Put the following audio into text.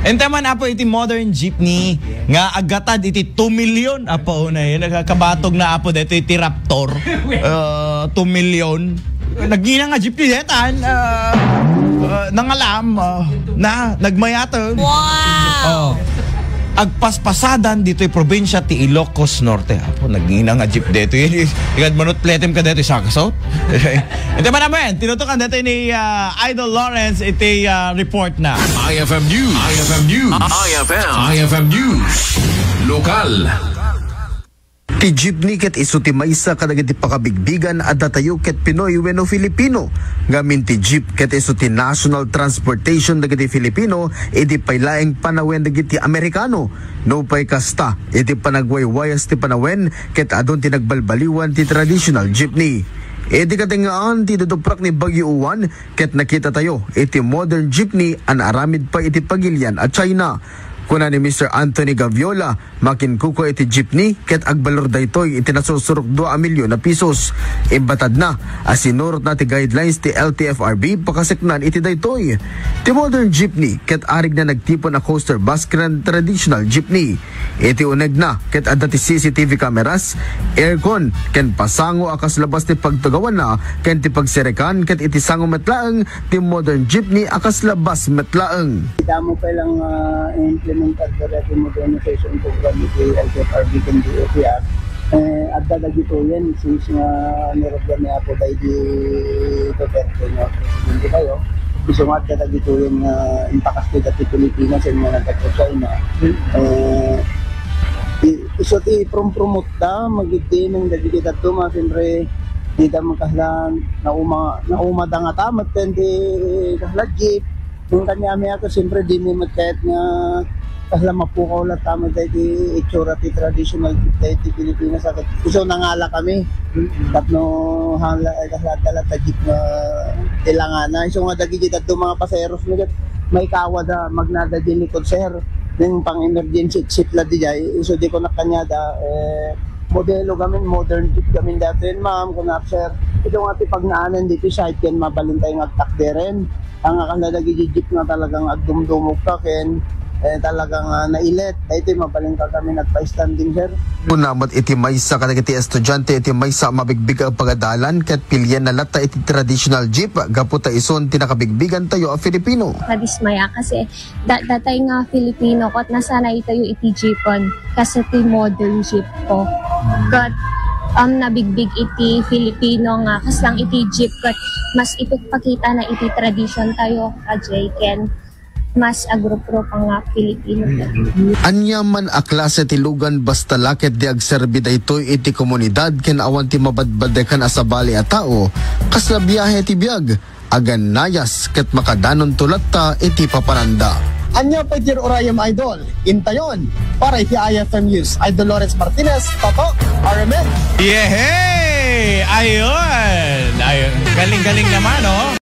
Ente man apo iti modern jeepney nga agatad iti 2 million apo na yun. Nagkabatog na apo dito iti Raptor. 2 million. Nagina nga jeepney detan. Nangalam na nagmayatan. Wow! Agpaspasadan dito yung probinsya ti Ilocos Norte. Apo, nagina nga jeep dito. Ikad manot pletem ka dito sa kasot. Ito man naman, tinutukan dito ni Idol Lawrence iti report na. IFM News. IFM News. IFM News. Lokal. Ti jeepney ket isu ti maysa kadagiti pakabigbigan at datayo ket Pinoy wenno Filipino. Ngamin ti jeep ket isu ti national transportation dagiti Filipino iti paylaeng panawen dagiti Amerikano. No pay kasta iti panagwaywayas ti panawen ket adon ti nagbalbaliwan ti traditional jeepney. Iti katingaan ti duduprak ni Bagyo Uwan ket nakita tayo iti modern jeepney an aramid pa iti Pagilian at China. Kuna ni Mr. Anthony Gaviola, makinkuko iti jeepney ket agbalor daytoy iti nasusurok 2 milyon na pisos. Imbatad na asinurot na ti guidelines ti LTFRB pakaseknan iti daytoy. Ti modern jeepney ket arig na nagtipon a coaster bus ken traditional jeepney. Iti uneg na ket adda ti CCTV cameras, aircon ken pasango akas labas ti pagtugawan na ken ti pagserekan ket iti sango metlaeng ti modern jeepney akas labas metlaeng. Damo pa lang implementar the modernization program ni LTFRB kan DOTR. At dagdag ito yan since nga nirogyan niya po tayo di Duterte nyo. Hindi kayo. Gusto nga dagdag ito yung impakasti dati Pilipinas yung mga nagkakasya na iso ti promote da magiging ng dagdag ito mga siyempre di da magkaslan na umada nga tamat di kasla jeep yung kanya may ako siyempre di may magkayat nga kasla mapukaw lang tama tayo di itsura ti traditional jeep tayo di Pilipinas iso nangala kami tapno hangla kasla dala ta jeep na tilangana iso nga dagdag ito mga paseros may kawada magnada din ni konser yung pang-emergency exit la di jay, iso di ko na kanyada, modelo kami, modern jeep kami dati rin ma'am, kung sir, ito nga ti pagnaanan dito side ken mabalintay ng agtakde rin, ang akalalagi jeep na talagang agdumdumog ka ken, talagang nailet, ito mabalintay kami nagpa-standing sir. Unamat iti maysa kadagiti estudyante iti maysa mabigbig ang pagadalan ket pilyan na lata iti traditional jeep gaputa ison tinakabigbigan tayo a Filipino. Nadismaya kasi datay nga Filipino kot nasanay tayo iti jeepon kasi ti modern jeep ko. Kat nabigbig iti Filipino nga kaslang iti jeep kat mas ipagpakita na iti tradition tayo ajay ken mas agrupro pang nga Pilipino. Anyaman a klase ti lugan basta laket di agserbi daytoy iti komunidad ken awan ti mabadbadekan asabali a tao kasla biyahe ti biag agan nayas ket makadanon tulat ta iti papananda. Anya pa iti orayam idol, intayon para iti IFM News. Idol Lawrence Martinez, Toto, RMN. Yehey! Ayun! Galing-galing naman, oh.